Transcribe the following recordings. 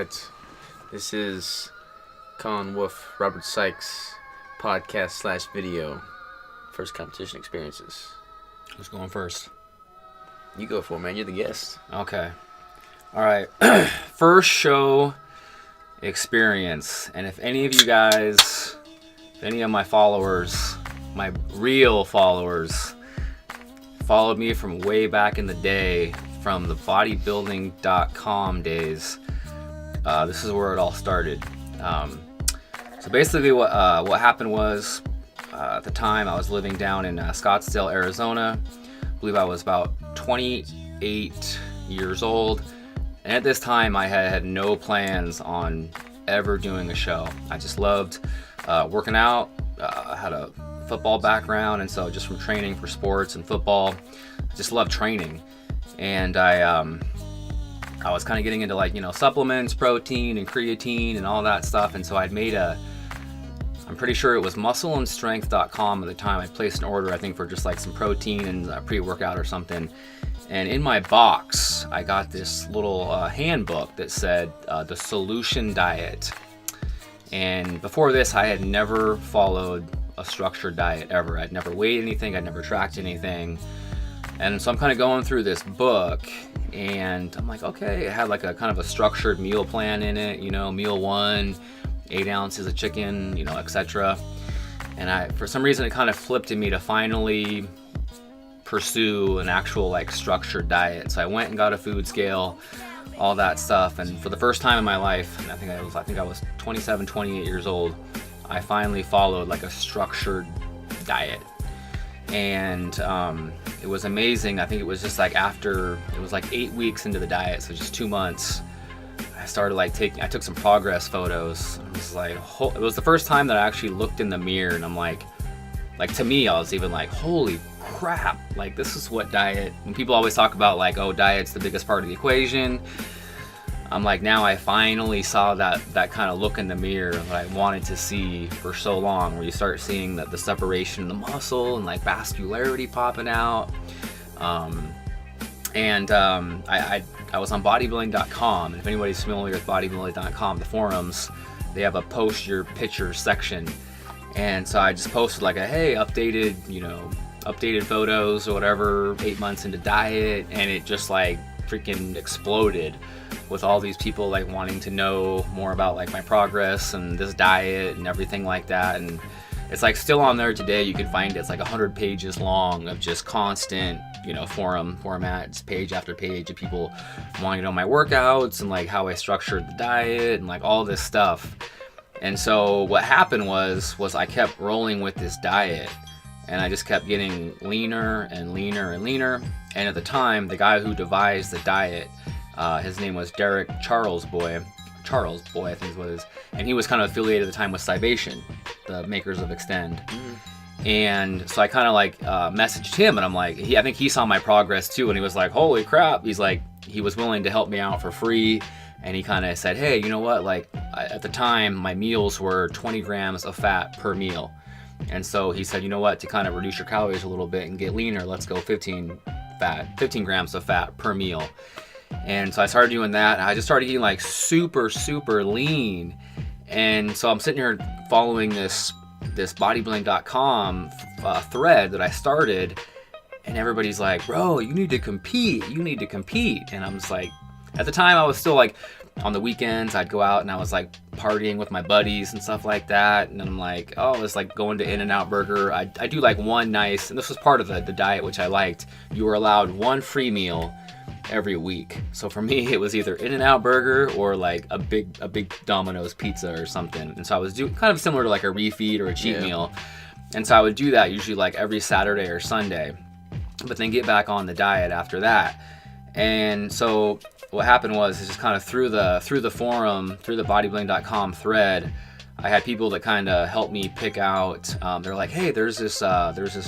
right. This is Con Wolf, Robert Sikes, podcast/video. First competition experiences. Who's going first? You go for it, man. You're the guest. Okay. All right. First show experience. And if any of you guys, if any of my followers, my real followers, followed me from way back in the day, from the bodybuilding.com days, this is where it all started. So basically what happened was, at the time I was living down in Scottsdale, Arizona. I believe I was about 28 years old. And at this time I had no plans on ever doing a show. I just loved working out. I had a football background, and so just from training for sports and football, I just loved training. And I was kind of getting into supplements, protein and creatine and all that stuff. And so I'd made I'm pretty sure it was muscleandstrength.com at the time. I placed an order, I think, for just like some protein and pre-workout or something. And in my box, I got this little handbook that said the Solution Diet. And before this, I had never followed a structured diet ever. I'd never weighed anything. I'd never tracked anything. And so I'm kind of going through this book, and I'm like, okay, it had like a kind of a structured meal plan in it, meal 1, 8 ounces of chicken, etc. And for some reason, it kind of flipped in me to finally pursue an actual structured diet. So I went and got a food scale, all that stuff. And for the first time in my life, and I think I was 27, 28 years old, I finally followed a structured diet. And it was amazing. I think it was just after, it was 8 weeks into the diet, so just 2 months, I started I took some progress photos. It was the first time that I actually looked in the mirror, and I'm to me, I was even holy crap, this is what diet, when people always talk about oh, diet's the biggest part of the equation. I'm now I finally saw that kind of look in the mirror that I wanted to see for so long, where you start seeing the separation in the muscle and vascularity popping out. I was on bodybuilding.com, and if anybody's familiar with bodybuilding.com, the forums, they have a post your picture section. And so I just posted hey, updated photos or whatever, 8 months into diet, and it just freaking exploded with all these people wanting to know more about my progress and this diet and everything like that. And it's still on there today. You can find it's 100 pages long of just constant forum formats, page after page, of people wanting to know my workouts and how I structured the diet and all this stuff. And so what happened was I kept rolling with this diet, and I just kept getting leaner and leaner and leaner. And at the time, the guy who devised the diet, his name was Derek Charles Boy, I think is what it is. And he was kind of affiliated at the time with Cybation, the makers of Extend. And so I kind of messaged him, and I'm I think he saw my progress too, and he was holy crap. He's he was willing to help me out for free. And he kind of said, hey, you know what? At the time, my meals were 20 grams of fat per meal. And so he said, you know what, to kind of reduce your calories a little bit and get leaner, let's go 15 grams of fat per meal. And so I started doing that. I just started eating super, super lean. And so I'm sitting here following this bodybuilding.com thread that I started, and everybody's bro, you need to compete. And I'm just at the time I was still on the weekends, I'd go out and I was partying with my buddies and stuff like that. And I'm oh, it's going to In-N-Out Burger. I do one nice, and this was part of the diet, which I liked. You were allowed one free meal every week. So for me, it was either In-N-Out Burger or a big Domino's pizza or something. And so I was doing kind of similar to a refeed or a cheat meal. And so I would do that usually every Saturday or Sunday, but then get back on the diet after that. And so what happened was, is just kind of through the forum, through the bodybuilding.com thread, I had people that kind of helped me pick out. They're hey, there's this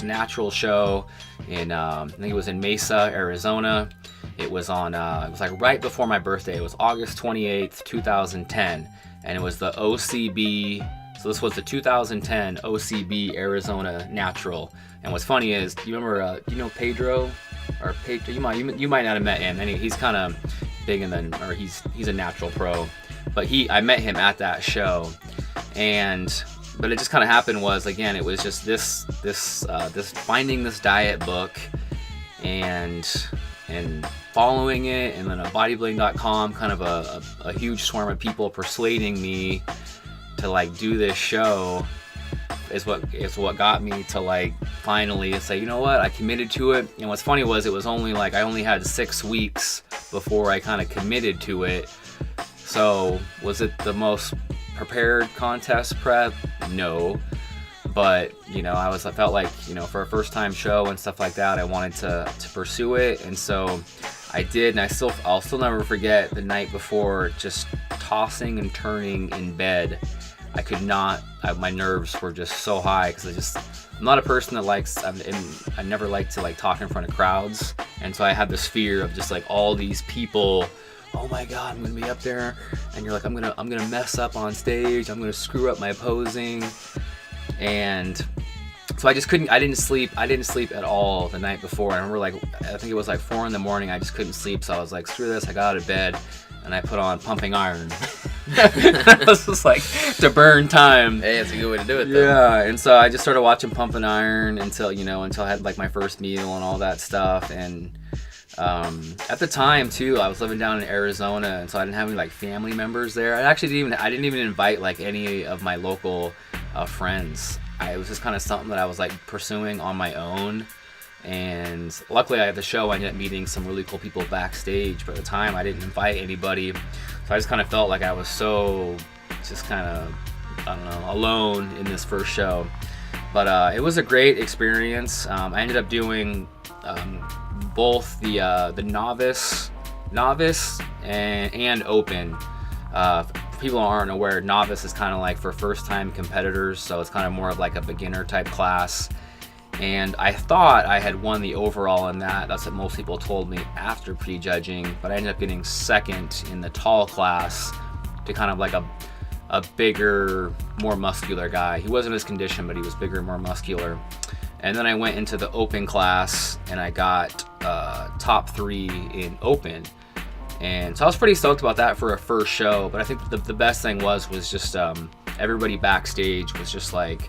natural show in I think it was in Mesa, Arizona. It was on it was right before my birthday. It was August 28th, 2010, and it was the OCB. So this was the 2010 OCB Arizona Natural. And what's funny is, do you remember Pedro? Or Pedro, you might not have met him. And he's kind of big he's a natural pro. but I met him at that show, but it just kind of happened was, again, it was just this finding this diet book and following it, and then a bodybuilding.com, kind of a huge swarm of people persuading me to like do this show is what got me to like finally say, you know what, I committed to it. And what's funny was, it was only like I only had 6 weeks before I kind of committed to it. So was it the most prepared contest prep? No. But, you know, I felt like, you know, for a first time show and stuff like that, I wanted to pursue it. And so I did, and I'll still never forget the night before, just tossing and turning in bed. I could not, my nerves were just so high, because I'm not a person that likes, I never like to like talk in front of crowds. And so I had this fear of just like all these people, oh my God, I'm gonna be up there, and you're like, I'm gonna mess up on stage, I'm gonna screw up my posing. And so I didn't sleep at all the night before. I remember, like, I think it was like 4 a.m, I just couldn't sleep. So I was like, screw this, I got out of bed and I put on Pumping Iron. I was just like, to burn time. Hey, that's a good way to do it, though. Yeah, and so I just started watching Pumping Iron until I had like my first meal and all that stuff. And at the time too, I was living down in Arizona, and so I didn't have any like family members there. I didn't even invite like any of my local friends. It was just kind of something that I was like pursuing on my own. And luckily at the show I ended up meeting some really cool people backstage, but at the time I didn't invite anybody. So I just kind of felt like I was so just kind of, I don't know, alone in this first show. But it was a great experience. I ended up doing both the novice and open. People aren't aware, novice is kind of like for first time competitors, so it's kind of more of like a beginner type class. And I thought I had won the overall in that. That's what most people told me after prejudging, but I ended up getting second in the tall class to kind of like a bigger, more muscular guy. He wasn't as conditioned, but he was bigger and more muscular. And then I went into the open class and I got top 3 in open. And so I was pretty stoked about that for a first show. But I think the best thing was just everybody backstage was just like,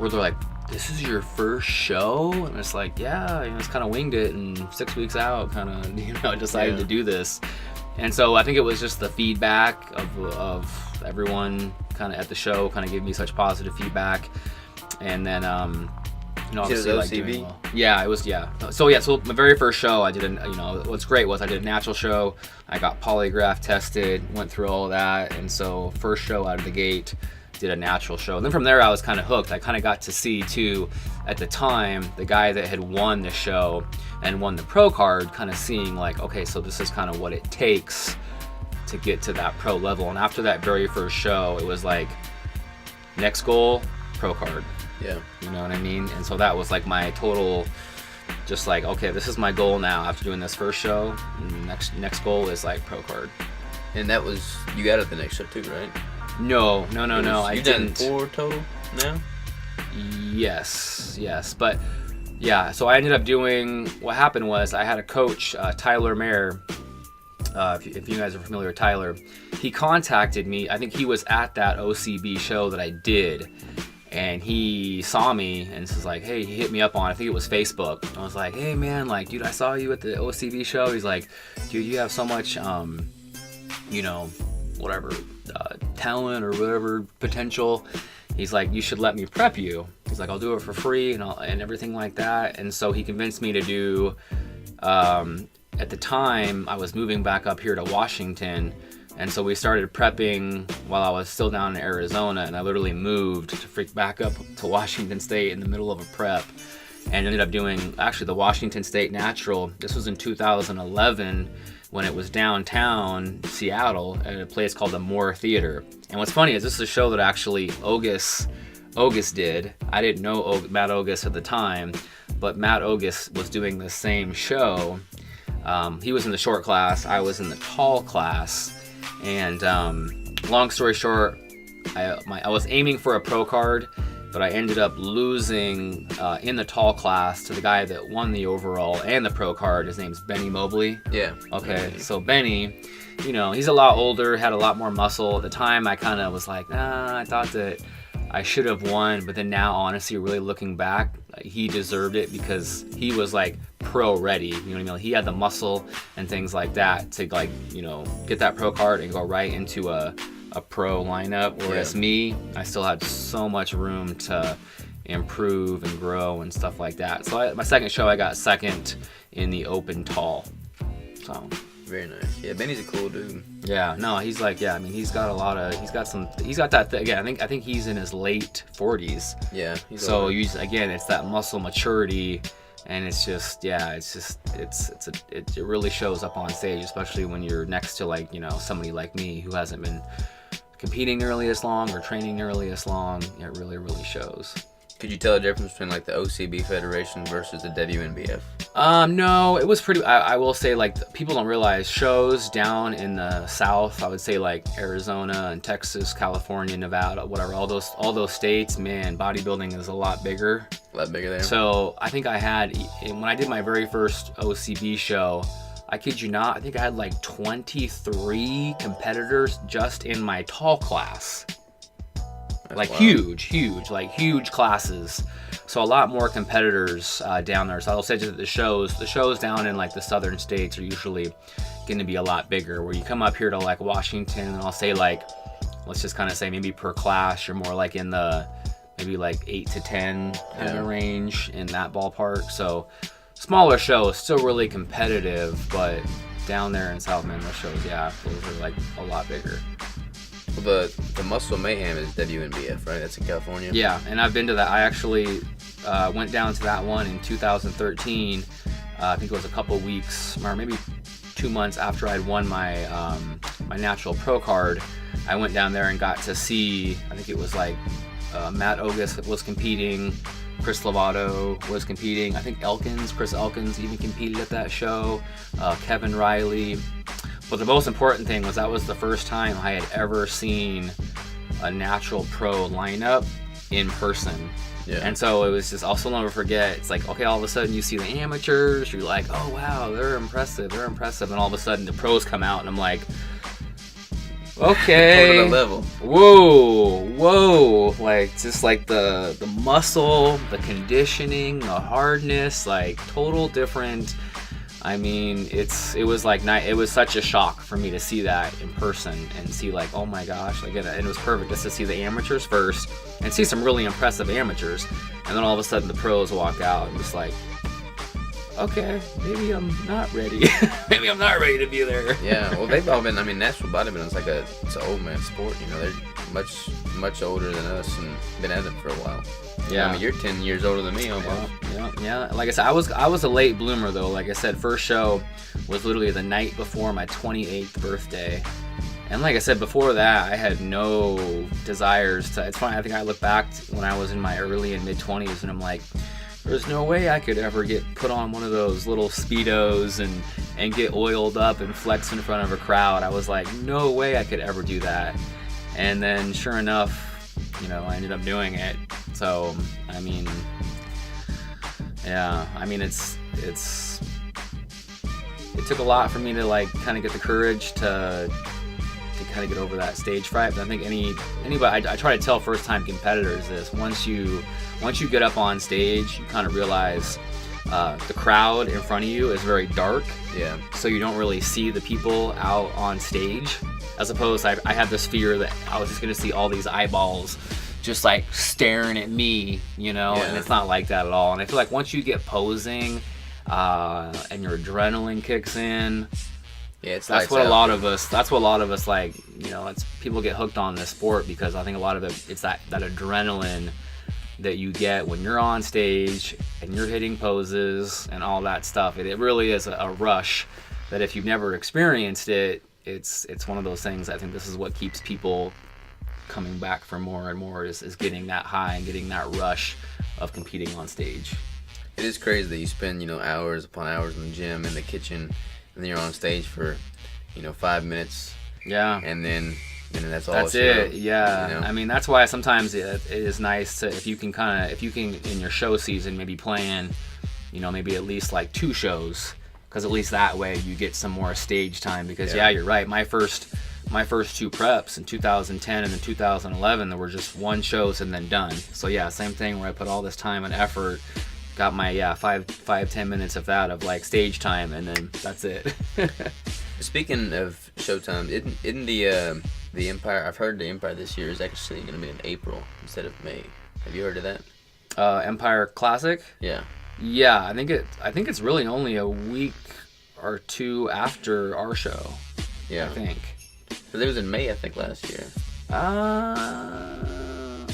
they're like, this is your first show? And it's like, yeah, just kind of winged it, and 6 weeks out, kind of, decided to do this. And so I think it was just the feedback of everyone kind of at the show kind of gave me such positive feedback. And then, obviously like doing well. Yeah, it was, yeah. So my very first show, I did what's great was I did a natural show. I got polygraph tested, went through all of that. And so first show out of the gate, did a natural show. And then from there I was kind of hooked. I kind of got to see too, at the time, the guy that had won the show and won the pro card, kind of seeing like, okay, so this is kind of what it takes to get to that pro level. And after that very first show, it was like, next goal, pro card. Yeah. You know what I mean? And so that was like my total, just like, okay, this is my goal now after doing this first show. And next goal is like pro card. And that was, you got it the next show too, right? No. You've done 4 total now? Yes. But yeah, so I ended up doing, what happened was I had a coach, Tyler Mayer. If you guys are familiar with Tyler, he contacted me. I think he was at that OCB show that I did. And he saw me and was like, hey, he hit me up on, I think it was Facebook. I was like, hey man, like, dude, I saw you at the OCB show. He's like, dude, you have so much, whatever, talent or whatever potential. He's like, you should let me prep you. He's like, I'll do it for free and everything like that. And so he convinced me to do, at the time I was moving back up here to Washington. And so we started prepping while I was still down in Arizona, and I literally moved to freak back up to Washington State in the middle of a prep, and ended up doing actually the Washington State Natural. This was in 2011 when it was downtown Seattle at a place called the Moore Theater. And what's funny is this is a show that actually Ogus did. I didn't know Matt Ogus at the time, but Matt Ogus was doing the same show. He was in the short class, I was in the tall class. And long story short, I was aiming for a pro card, but but I ended up losing in the tall class to the guy that won the overall and the pro card. His name's Benny Mobley. Yeah. Okay, so Benny, you know, he's a lot older, had a lot more muscle. At the time, I kind of was like, I thought that I should have won, but then now, honestly, really looking back, he deserved it because he was like pro ready. You know what I mean? He had the muscle and things like that to, like, you know, get that pro card and go right into a pro lineup. Whereas me, I still had so much room to improve and grow and stuff like that. So my second show, I got second in the open tall. So. Very nice. Yeah, Benny's a cool dude. Yeah, no, he's like, I mean, he's got that again, I think he's in his late 40s. Yeah. So again, it's that muscle maturity, and it really shows up on stage, especially when you're next to, like, you know, somebody like me who hasn't been competing nearly as long or training nearly as long. It really, really shows. Could you tell the difference between, like, the OCB Federation versus the WNBF? No, it was pretty. I will say, like, people don't realize shows down in the South. I would say, like, Arizona and Texas, California, Nevada, whatever. All those states, man, bodybuilding is a lot bigger. A lot bigger there. So I think I had, when I did my very first OCB show, I kid you not, I think I had like 23 competitors just in my tall class. That's like wild. huge classes. So a lot more competitors down there. So I'll say that the shows down in, like, the southern states are usually going to be a lot bigger. Where you come up here to, like, Washington, and I'll say, like, let's just kind of say maybe per class you're more like in the maybe like 8 to 10 kind of range, in that ballpark. So smaller shows, still really competitive, but down there in South Bend, those shows, those are like a lot bigger. Well, the Muscle Mayhem is WNBF, right? That's in California. Yeah, and I've been to that. I actually went down to that one in 2013. I think it was a couple weeks, or maybe 2 months after I'd won my my natural pro card. I went down there and got to see, I think it was like Matt Ogus was competing, Chris Lovato was competing, I think Chris Elkins even competed at that show, Kevin Riley. But the most important thing was that was the first time I had ever seen a natural pro lineup in person. Yeah. And so it was just, I'll still never forget, it's like, okay, all of a sudden you see the amateurs, you're like, oh wow, they're impressive, and all of a sudden the pros come out and I'm like, okay, over the level. Whoa, like, just like the muscle, the conditioning, the hardness, like total different. I mean, it was such a shock for me to see that in person and see, like, oh my gosh, like, it was perfect just to see the amateurs first and see some really impressive amateurs, and then all of a sudden the pros walk out and just like, okay, maybe I'm not ready. Maybe I'm not ready to be there. Yeah, well, they've all been, I mean, natural bodybuilding is it's an old man sport, you know, they're much older than us and been at it for a while. Yeah, I mean, you're 10 years older than me almost. Yeah. Like I said, I was a late bloomer though. Like I said, first show was literally the night before my 28th birthday. And like I said, before that, I had no desires to, it's funny, I think I look back when I was in my early and mid 20s and I'm like, there's no way I could ever get put on one of those little Speedos and get oiled up and flex in front of a crowd. I was like, no way I could ever do that. And then sure enough, you know, I ended up doing it. So, I mean, yeah, I mean, it took a lot for me to, like, kind of get the courage to kind of get over that stage fright. But I think anybody, I try to tell first time competitors this, once you get up on stage, you kind of realize the crowd in front of you is very dark. Yeah. So you don't really see the people out on stage. As opposed, I had this fear that I was just going to see all these eyeballs just like staring at me, you know, and it's not like that at all. And I feel like once you get posing and your adrenaline kicks in, that's what a lot of us like, you know, it's people get hooked on this sport because I think a lot of it's that adrenaline that you get when you're on stage and you're hitting poses and all that stuff. It really is a rush that if you've never experienced it, it's one of those things. I think this is what keeps people coming back for more and more is getting that high and getting that rush of competing on stage. It is crazy that you spend, you know, hours upon hours in the gym, in the kitchen, and then you're on stage for, you know, 5 minutes. Yeah. And then and then that's all. That's it. Yeah. You know? I mean, that's why sometimes it is nice to if you can in your show season maybe plan, you know, maybe at least like 2 shows, because at least that way you get some more stage time. Because you're right. My first 2 preps in 2010 and then 2011, there were just 1 shows and then done. So yeah, same thing where I put all this time and effort, got my 5-10 minutes of that of like stage time, and then that's it. Speaking of showtime, isn't the Empire? I've heard the Empire this year is actually going to be in April instead of May. Have you heard of that? Empire Classic. Yeah. Yeah, I think it's really only a week or 2 after our show. Yeah. I think. But it was in May, I think, last year.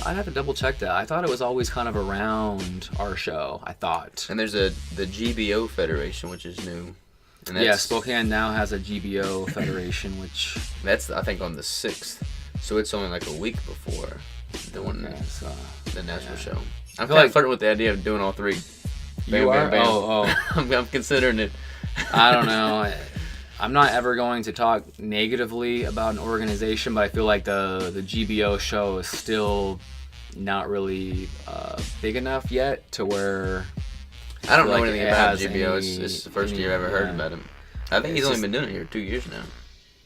I'd have to double check that. I thought it was always kind of around our show, I thought. And there's the GBO Federation, which is new. And that's, Spokane now has a GBO Federation, which... That's, I think, on the 6th. So it's only like a week before the national show. I'm kind of flirting with the idea of doing all 3. You are? Oh. I'm considering it. I don't know. I'm not ever going to talk negatively about an organization, but I feel like the GBO show is still not really big enough yet to where... I don't know anything about GBO. It's the first year I've ever heard about him. I think he's only been doing it here 2 years now.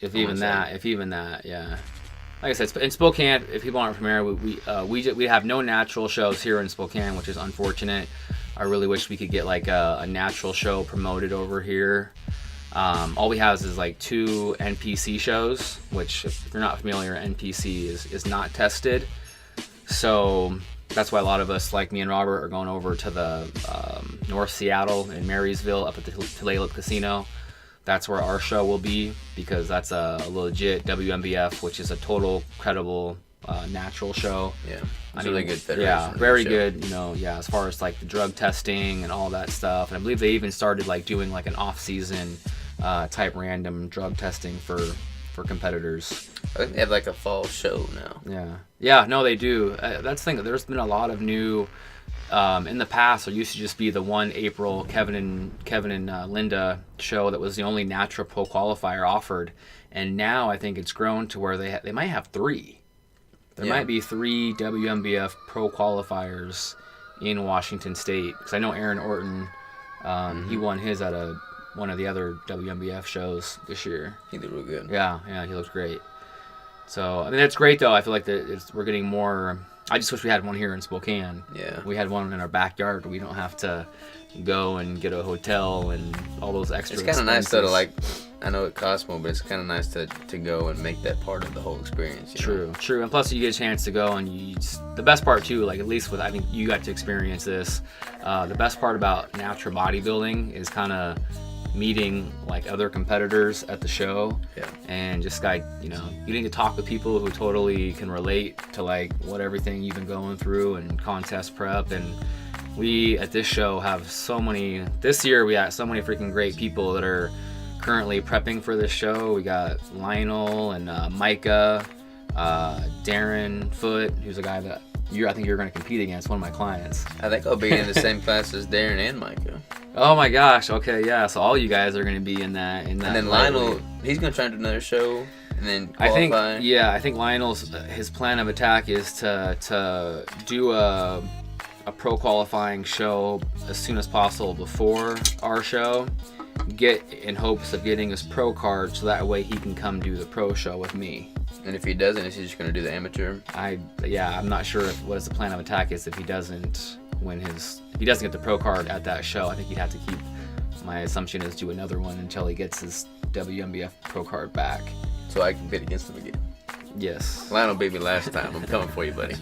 If even that, yeah. Like I said, in Spokane, if people aren't familiar, we have no natural shows here in Spokane, which is unfortunate. I really wish we could get like a natural show promoted over here. All we have is like 2 NPC shows, which if you're not familiar, NPC is not tested. So that's why a lot of us, like me and Robert, are going over to the North Seattle in Marysville up at the Tulalip Casino. That's where our show will be, because that's a legit WMBF, which is a total credible natural show. Yeah, it's really good federation. Yeah, very good. You know, as far as like the drug testing and all that stuff. And I believe they even started like doing like an off-season type random drug testing for competitors. I think they have like a fall show now. Yeah, no, they do. That's the thing. There's been a lot of new. In the past, there used to just be the one April Kevin and Linda show that was the only natural pro qualifier offered, and now I think it's grown to where they might have 3. There might be 3 WMBF pro qualifiers in Washington State, because I know Aaron Orton, he won his at one of the other WMBF shows this year. He did real good. Yeah, he looks great. So I mean, that's great though. I feel like we're getting more. I just wish we had one here in Spokane. Yeah. We had one in our backyard. We don't have to go and get a hotel and all those extra expenses. It's kind of nice though to like, I know it costs more, but it's kind of nice to go and make that part of the whole experience. True. And plus you get a chance to go and the best part too, like at least I think you got to experience this, the best part about natural bodybuilding is kind of meeting like other competitors at the show, and just like getting to talk with people who totally can relate to like what everything you've been going through and contest prep. And we at this show have this year we got so many freaking great people that are currently prepping for this show. We got Lionel and Micah, Darren Foote, who's a guy that I think you're going to compete against, one of my clients. I think I'll be in the same class as Darren and Micah. Oh my gosh! Okay, yeah. So all you guys are going to be in that. And then Lionel, he's going to try to do another show, and then qualify. I think Lionel's his plan of attack is to do a pro qualifying show as soon as possible before our show, get in hopes of getting his pro card, so that way he can come do the pro show with me. And if he doesn't, is he just going to do the amateur? I'm not sure what his plan of attack is if he doesn't if he doesn't get the pro card at that show. I think he'd have to keep. My assumption is do another one until he gets his WMBF pro card back. So I can bid against him again. Yes. Lionel beat me last time. I'm coming for you, buddy.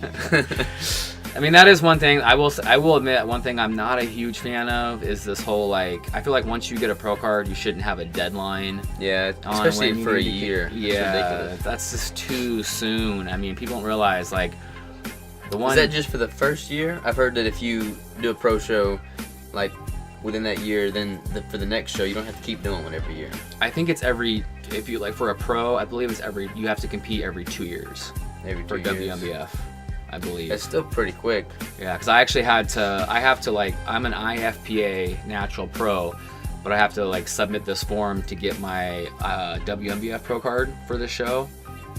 I mean, that is one thing. I will admit, one thing I'm not a huge fan of is this whole like. I feel like once you get a pro card, you shouldn't have a deadline. Yeah, especially for a year. Yeah, that's just too soon. I mean, people don't realize like the one. Is that just for the first year? I've heard that if you do a pro show, like within that year, then for the next show, you don't have to keep doing one every year. I think it's if you like for a pro, I believe it's you have to compete every 2 years. Every 2 years. For WMBF. I believe. That's still pretty quick. Yeah, because I actually have to like, I'm an IFPA natural pro, but I have to like submit this form to get my WMBF pro card for the show.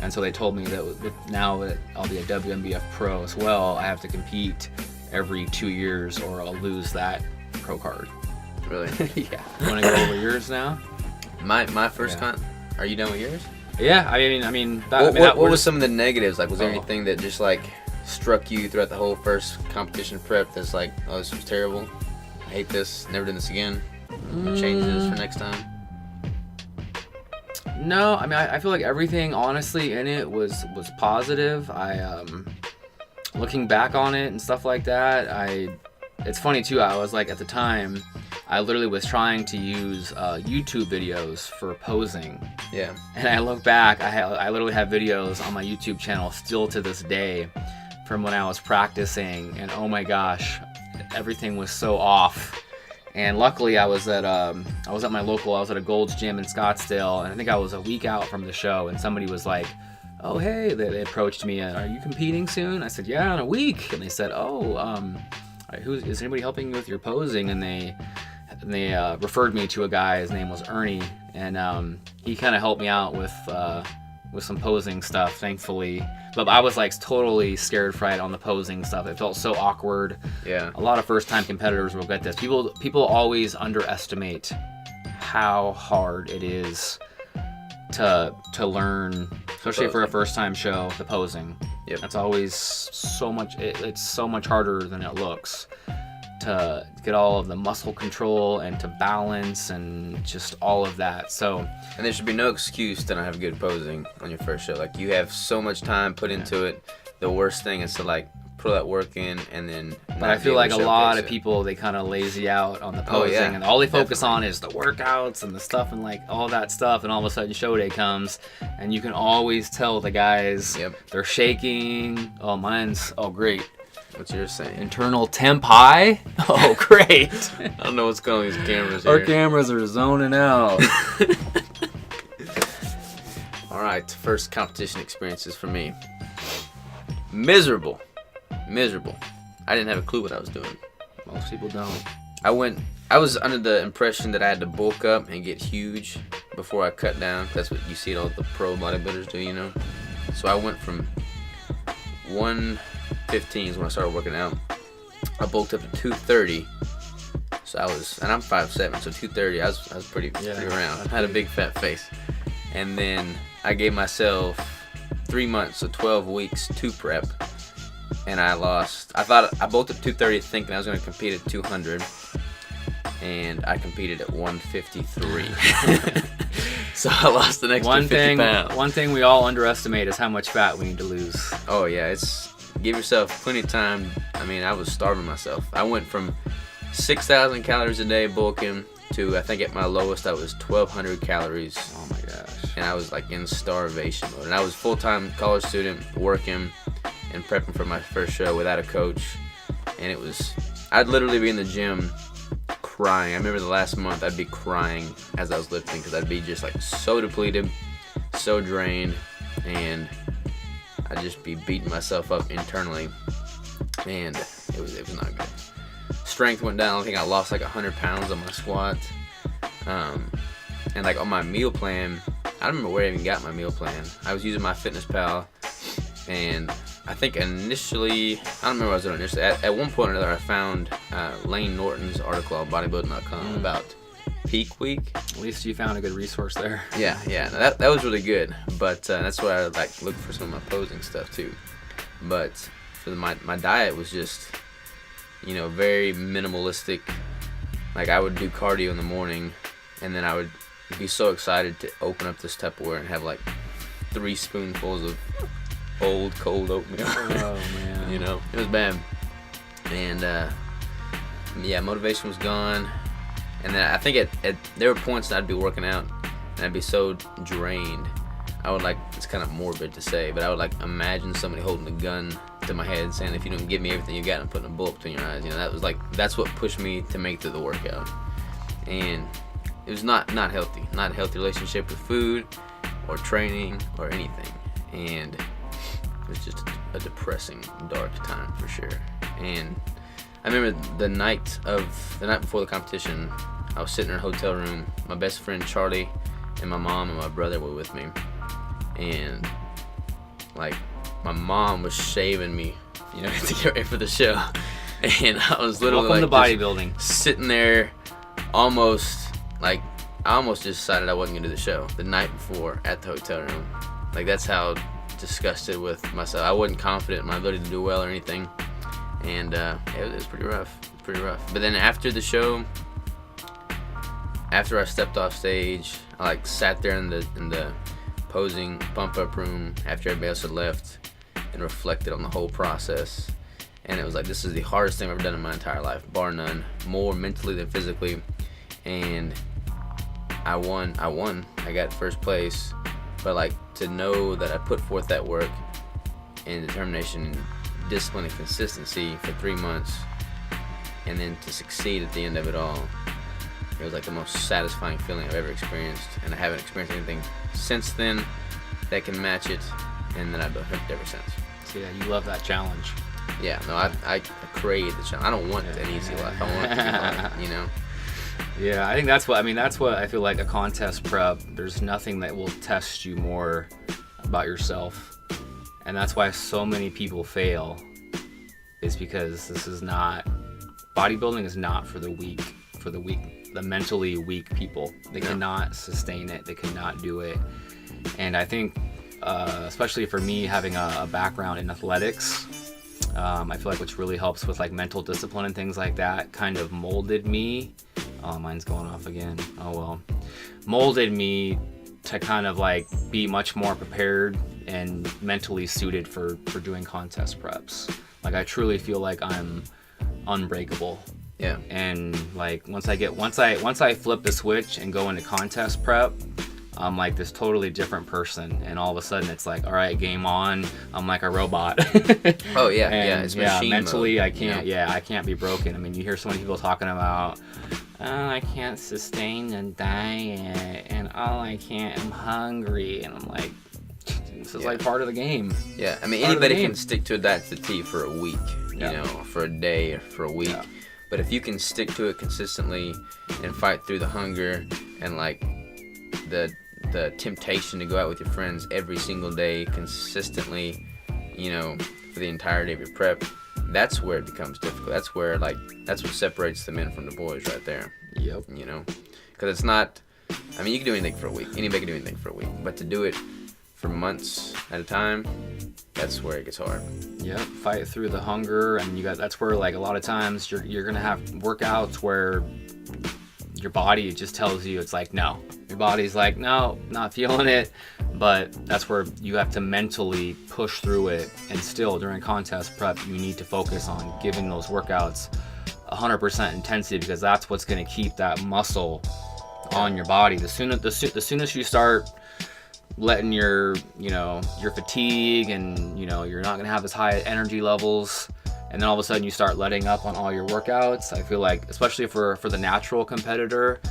And so they told me that now that I'll be a WNBF pro as well, I have to compete every 2 years or I'll lose that pro card. Really? Yeah. You want to go over yours now? My first Are you done with yours? Yeah. I mean, what was some of the negatives? Like, was there anything that just like struck you throughout the whole first competition prep that's like, oh, this was terrible, I hate this, never doing this again, change this for next time? No, I mean, I feel like everything honestly in it was positive. Looking back on it and stuff like that, it's funny too, I was like, at the time, I literally was trying to use YouTube videos for posing. Yeah. And I look back, I literally have videos on my YouTube channel still to this day from when I was practicing, and oh my gosh, everything was so off. And luckily I was at my local, I was at a Gold's Gym in Scottsdale, and I think I was a week out from the show, and somebody was like, oh hey, they approached me, are you competing soon? I said, yeah, in a week. And they said, oh, is anybody helping you with your posing? And they referred me to a guy, his name was Ernie, and he kind of helped me out with some posing stuff, thankfully. But I was like totally scared fright on the posing stuff. It felt so awkward. Yeah. A lot of first-time competitors will get this. People always underestimate how hard it is to learn, especially for a first-time show, the posing. Yep. That's always so much. It's so much harder than it looks to get all of the muscle control and to balance and just all of that. So, and there should be no excuse to not have good posing on your first show. Like, you have so much time put into it. The worst thing is to like put that work in and then. But I feel like a lot of people, they kind of lazy out on the posing, and all they focus on is the workouts and the stuff and like all that stuff, and all of a sudden show day comes and you can always tell the guys, they're shaking. Oh, great. What's yours saying? Internal temp high? Oh, great. I don't know what's going on with these cameras here. Our cameras are zoning out. All right, first competition experiences for me. Miserable. I didn't have a clue what I was doing. Most people don't. I was under the impression that I had to bulk up and get huge before I cut down. That's what you see all the pro bodybuilders do, you know? So I went from 115 is when I started working out. I bulked up to 230. So and I'm 5'7", so 230, I was pretty round. I had a big fat face. And then I gave myself 3 months, so 12 weeks to prep. And I bulked up to 230 thinking I was going to compete at 200. And I competed at 153. So I lost the next 50 pounds. One thing we all underestimate is how much fat we need to lose. Oh yeah, give yourself plenty of time. I mean, I was starving myself. I went from 6,000 calories a day bulking to, I think at my lowest I was 1,200 calories. Oh my gosh. And I was like in starvation mode. And I was full-time college student working and prepping for my first show without a coach. And I'd literally be in the gym crying. I remember the last month I'd be crying as I was lifting because I'd be just like so depleted, so drained, and I'd just be beating myself up internally, and it was not good. Strength went down. I think I lost like 100 pounds on my squat, and like on my meal plan, I don't remember where I even got my meal plan. I was using MyFitnessPal, and I think initially, I don't remember what I was doing initially. At one point or another, I found Lane Norton's article on Bodybuilding.com about peak week. At least you found a good resource there. Yeah. No, that was really good. But that's why I like look for some of my posing stuff too. But for my diet was just, very minimalistic. Like, I would do cardio in the morning, and then I would be so excited to open up this Tupperware and have like 3 spoonfuls of old cold oatmeal. Oh man. It was bad. And motivation was gone. And then I think there were points that I'd be working out and I'd be so drained. I would it's kind of morbid to say, but I would imagine somebody holding a gun to my head saying, if you don't give me everything you got, I'm putting a bullet between your eyes. That's what pushed me to make it through the workout. And it was not healthy. Not a healthy relationship with food or training or anything. And it was just a depressing, dark time for sure. And I remember the night before the competition, I was sitting in a hotel room. My best friend Charlie and my mom and my brother were with me. And like my mom was shaving me, you know, to get ready for the show, and I was literally welcome like to bodybuilding, sitting there, almost like I almost just decided I wasn't gonna do the show the night before at the hotel room. Like that's how disgusted with myself. I wasn't confident in my ability to do well or anything, and it was pretty rough. But then after the show, after I stepped off stage, I like sat there in the posing pump up room after everybody else had left and reflected on the whole process. And it was like, this is the hardest thing I've ever done in my entire life, bar none, more mentally than physically. And I won. I got first place. But like to know that I put forth that work and determination and discipline and consistency for 3 months, and then to succeed at the end of it all, it was like the most satisfying feeling I've ever experienced. And I haven't experienced anything since then that can match it, and then I've been hooked ever since. So yeah, you love that challenge. Yeah, no, I created the challenge. I don't want an easy life. I want it to be hard, you know? Yeah, I think that's what I feel like a contest prep. There's nothing that will test you more about yourself. And that's why so many people fail, is because bodybuilding is not for the weak, the mentally weak people. They cannot sustain it. They cannot do it. And I think, especially for me, having a background in athletics, I feel like which really helps with like mental discipline and things like that, kind of molded me. Oh, mine's going off again. Oh well. Molded me to kind of like be much more prepared and mentally suited for doing contest preps. Like I truly feel like I'm unbreakable. Yeah. And like once I flip the switch and go into contest prep, I'm like this totally different person, and all of a sudden it's like, all right, game on. I'm like a robot. Oh yeah, and, it's machine mentally mode. I can't be broken. I mean, you hear so many people talking about, oh, I can't sustain a diet, and I'm hungry, and I'm like, this is like part of the game. Yeah, I mean, anybody can stick to a diet to the T for a week, you know, for a day or for a week. Yeah. But if you can stick to it consistently and fight through the hunger and like the temptation to go out with your friends every single day consistently, you know, for the entirety of your prep, that's where it becomes difficult. That's what separates the men from the boys right there. Yep. You know, because it's not, I mean, you can do anything for a week. Anybody can do anything for a week. But to do it for months at a time, that's where it gets hard. Yep. Fight through the hunger, and that's where like a lot of times you're gonna have workouts where your body just tells you, it's like, no. Your body's like, no, not feeling it. But that's where you have to mentally push through it. And still, during contest prep, you need to focus on giving those workouts 100% intensity, because that's what's going to keep that muscle on your body. The soonest you start letting your fatigue and, you're not going to have as high energy levels, and then all of a sudden you start letting up on all your workouts, I feel like, especially for the natural competitor,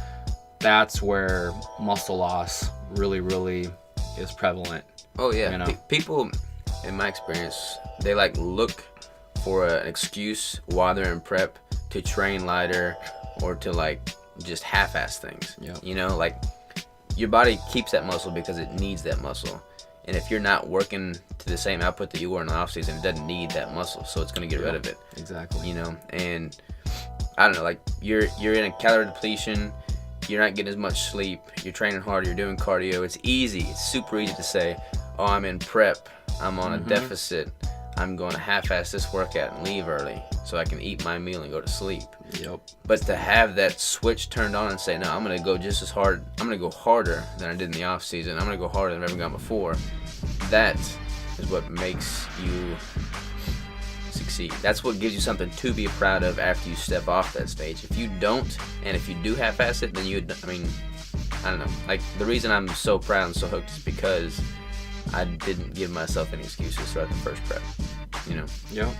that's where muscle loss really, really is prevalent. Oh yeah, people, in my experience, they like look for an excuse while they're in prep to train lighter or to like just half-ass things. Yep. You know, like your body keeps that muscle because it needs that muscle. And if you're not working to the same output that you were in the off season, it doesn't need that muscle, so it's gonna get rid of it. Exactly. You know, and I don't know, like you're in a calorie depletion, you're not getting as much sleep, you're training harder, you're doing cardio. It's super easy to say, oh, I'm in prep, I'm on a deficit, I'm going to half-ass this workout and leave early so I can eat my meal and go to sleep. Yep. But to have that switch turned on and say, no, I'm going to go just as hard, I'm going to go harder than I did in the off season, I'm going to go harder than I've ever gone before, that is what makes you succeed. That's what gives you something to be proud of after you step off that stage. If you don't, and if you do half-ass it, then I don't know. Like, the reason I'm so proud and so hooked is because I didn't give myself any excuses throughout the first prep, you know?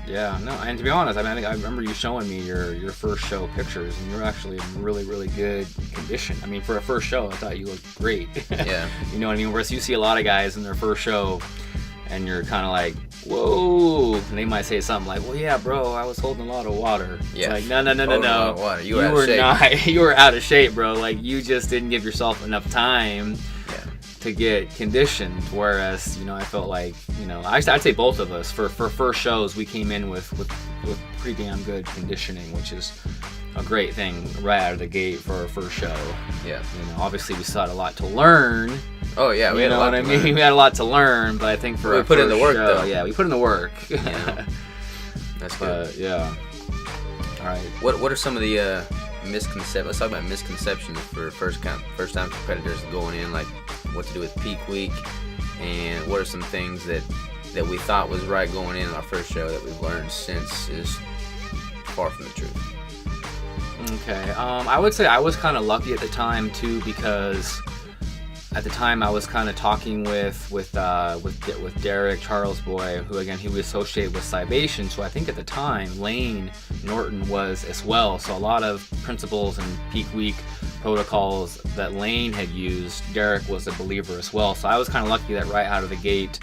Yeah, no, and to be honest, I remember you showing me your first show pictures, and you're actually in really, really good condition. I mean, for a first show, I thought you looked great. Yeah. You know what I mean? Whereas you see a lot of guys in their first show, and you're kind of like, whoa, and they might say something like, well, yeah, bro, I was holding a lot of water. Yeah. It's like, no. You were out of shape. You were out of shape, bro. Like, you just didn't give yourself enough time to get conditioned, whereas, I felt like, I'd say both of us, for first shows, we came in with pretty damn good conditioning, which is a great thing right out of the gate for our first show. Yeah. Obviously we still had a lot to learn. Oh yeah, we had a lot to learn. We had a lot to learn, but I think for we put in the work show, though. Yeah, we put in the work. That's good. Yeah. All right. What are some of the misconceptions? Let's talk about misconceptions for first time competitors going in, like what to do with peak week, and what are some things that we thought was right going in our first show that we've learned since is far from the truth. Okay. I would say I was kind of lucky at the time too, because at the time I was kind of talking with Derek Charles Boy, who again he was associated with Cybation. So I think at the time Lane Norton was as well. So a lot of principles and peak week protocols that Lane had used, Derek was a believer as well. So I was kind of lucky that right out of the gate,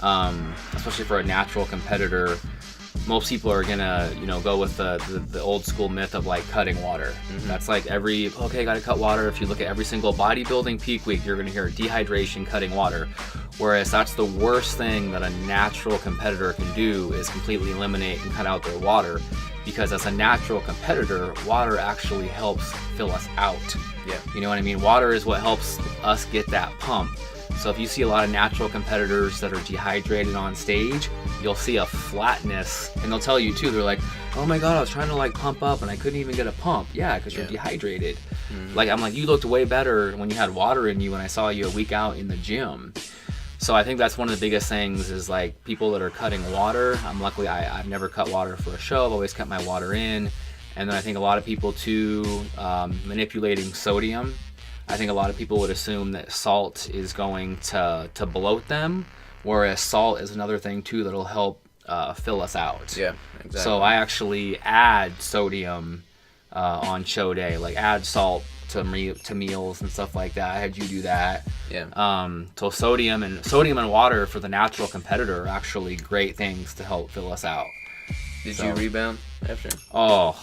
especially for a natural competitor, most people are gonna, go with the old school myth of like cutting water. Mm-hmm. That's like gotta cut water. If you look at every single bodybuilding peak week, you're gonna hear dehydration, cutting water. Whereas that's the worst thing that a natural competitor can do, is completely eliminate and cut out their water. Because as a natural competitor, water actually helps fill us out. Yeah. You know what I mean? Water is what helps us get that pump. So if you see a lot of natural competitors that are dehydrated on stage, you'll see a flatness, and they'll tell you too, they're like, oh my god, I was trying to like pump up and I couldn't even get a pump. Yeah, because you're dehydrated. Mm-hmm. Like I'm like, you looked way better when you had water in you when I saw you a week out in the gym. So I think that's one of the biggest things, is like people that are cutting water. Luckily I've never cut water for a show. I've always cut my water in. And then I think a lot of people too, manipulating sodium. I think a lot of people would assume that salt is going to bloat them, whereas salt is another thing too that'll help fill us out. Yeah, exactly. So I actually add sodium on show day, like add salt to meals and stuff like that. I had you do that. Yeah. So sodium and water for the natural competitor are actually great things to help fill us out. Did you rebound after? Oh.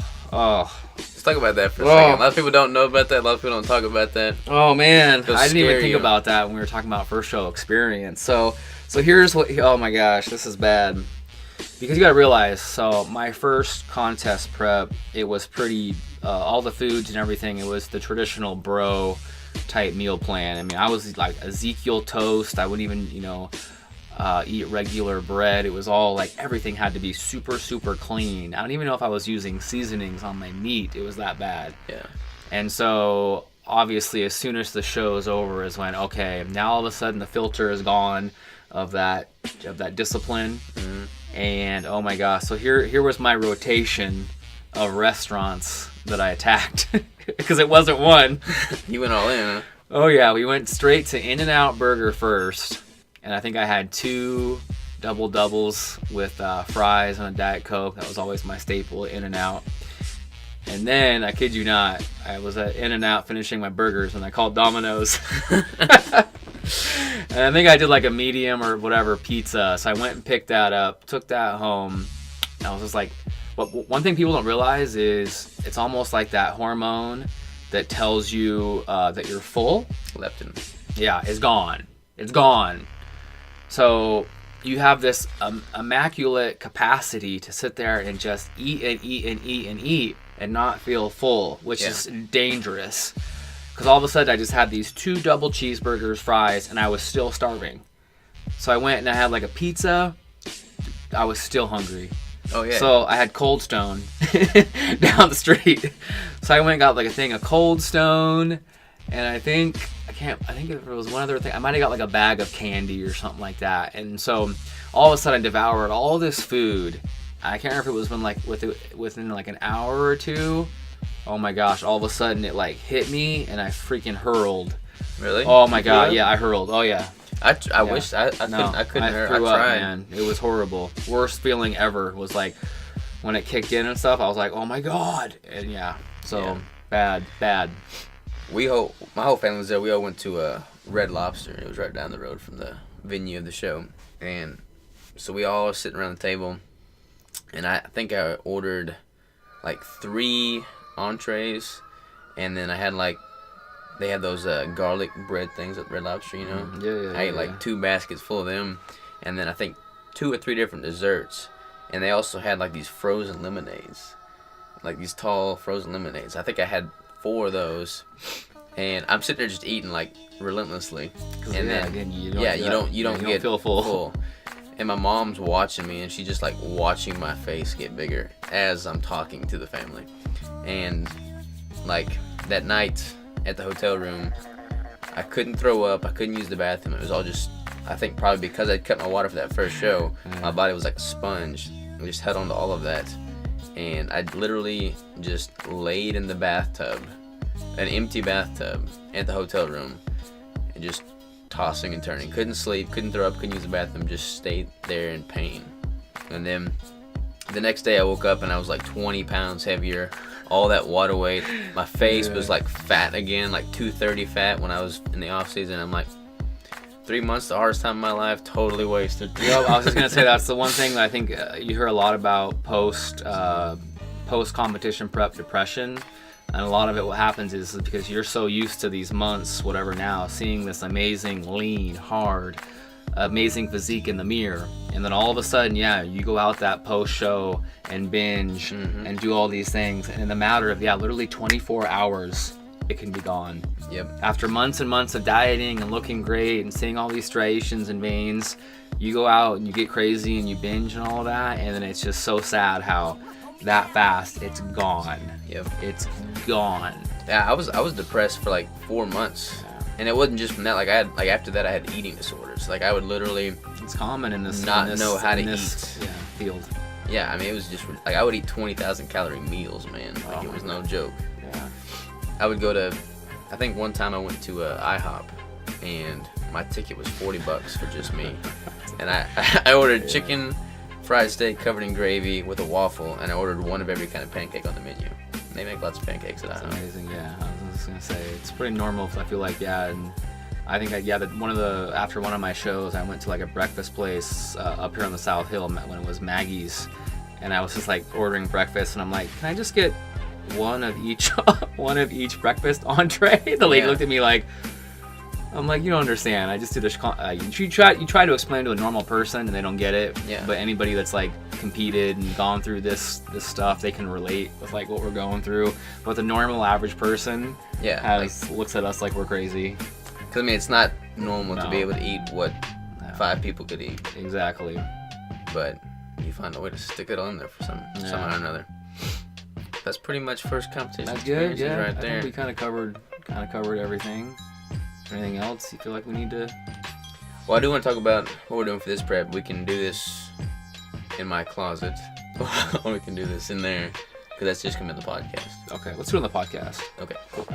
Let's talk about that for a second. A lot of people don't know about that. A lot of people don't talk about that. Oh man, I didn't even think about that when we were talking about first show experience. So here's what. Oh my gosh, this is bad. Because you gotta realize, so my first contest prep, it was pretty, all the foods and everything, it was the traditional bro type meal plan. I mean, I was like Ezekiel toast. I wouldn't even, eat regular bread. It was all like, everything had to be super, super clean. I don't even know if I was using seasonings on my meat. It was that bad. Yeah. And so obviously as soon as the show is over is when, okay, now all of a sudden the filter is gone of that discipline. Mm-hmm. And oh my gosh, so here was my rotation of restaurants that I attacked, because it wasn't one. You went all in, huh? Oh yeah, we went straight to In-N-Out Burger first, and I think I had 2 double doubles with fries and a Diet Coke. That was always my staple at In-N-Out. And then, I kid you not, I was at In-N-Out finishing my burgers, and I called Domino's. And I think I did like a medium or whatever pizza. So I went and picked that up, took that home. And I was just like, one thing people don't realize is it's almost like that hormone that tells you that you're full. Leptin. Yeah, it's gone. It's gone. So you have this immaculate capacity to sit there and just eat and eat and eat and eat and not feel full, which is dangerous. Because all of a sudden I just had these 2 double cheeseburgers, fries, and I was still starving. So I went and I had like a pizza. I was still hungry. Oh yeah. So I had Cold Stone down the street. So I went and got like a thing of Cold Stone, and I think if there was one other thing. I might have got like a bag of candy or something like that. And so all of a sudden I devoured all this food. I can't remember if it was within like an hour or 2. Oh my gosh, all of a sudden it like hit me and I freaking hurled. Really? Oh my god, yeah, I hurled. Oh yeah. I wish I couldn't. I threw up, man. It was horrible. Worst feeling ever was like when it kicked in and stuff. I was like, oh my god. And bad. My whole family was there. We all went to Red Lobster. It was right down the road from the venue of the show. And so we all were sitting around the table, and I think I ordered like 3 entrees, and then I had like they had those garlic bread things at Red Lobster, you know? Yeah. I ate like 2 baskets full of them, and then I think 2 or 3 different desserts, and they also had like these frozen lemonades, like these tall frozen lemonades. I think I had 4 of those, and I'm sitting there just eating like relentlessly, and then again, you don't get feel full. And my mom's watching me, and she's just like watching my face get bigger as I'm talking to the family. And like that night at the hotel room, I couldn't throw up, I couldn't use the bathroom. It was all just, I think probably because I'd cut my water for that first show, my body was like a sponge. I just held on to all of that, and I literally just laid in the bathtub, an empty bathtub at the hotel room, and just tossing and turning. Couldn't sleep, couldn't throw up, couldn't use the bathroom, just stayed there in pain. And then the next day I woke up and I was like 20 pounds heavier, all that water weight. My face was like fat again, like 230 fat when I was in the off season. I'm like, 3 months, the hardest time of my life, totally wasted. I was just gonna say that's the one thing that I think you hear a lot about post competition prep depression. And a lot of it, what happens is because you're so used to these months, whatever now, seeing this amazing, lean, hard, amazing physique in the mirror. And then all of a sudden, you go out that post-show and binge and do all these things. And in the matter of, literally 24 hours, it can be gone. Yep. After months and months of dieting and looking great and seeing all these striations and veins, you go out and you get crazy and you binge and all that. And then it's just so sad how that fast it's gone. Yep. It's gone. Yeah, I was depressed for like 4 months, and it wasn't just from that. Like I had, like after that, I had eating disorders. Like I would literally, it's common in this know how to eat. Field. Yeah, I mean it was just like I would eat 20,000 calorie meals, man. Like it was no joke. Yeah. I would go to, I think one time I went to IHOP, and my ticket was $40 for just me, and I ordered chicken fried steak covered in gravy with a waffle, and I ordered one of every kind of pancake on the menu. They make lots of pancakes at IHOP. That's amazing, yeah. I was just gonna say it's pretty normal. I feel like, and I think after one of my shows, I went to like a breakfast place up here on the South Hill when it was Maggie's, and I was just like ordering breakfast, and I'm like, can I just get one of each each breakfast entree? The lady looked at me like, I'm like, you don't understand. I just did this. You try to explain to a normal person and they don't get it. Yeah. But anybody that's like competed and gone through this stuff, they can relate with like what we're going through. But the normal average person looks at us like we're crazy. Because I mean, it's not normal to be able to eat what 5 people could eat. Exactly. But you find a way to stick it on there for somehow or another. That's pretty much first competition. That's good. Yeah. Right there. I think we kind of covered everything. Anything else you feel like we need to? Well, I do want to talk about what we're doing for this prep. We can do this in my closet, or we can do this in there, because that's just coming in the podcast. Okay, let's do it on the podcast. Okay, cool.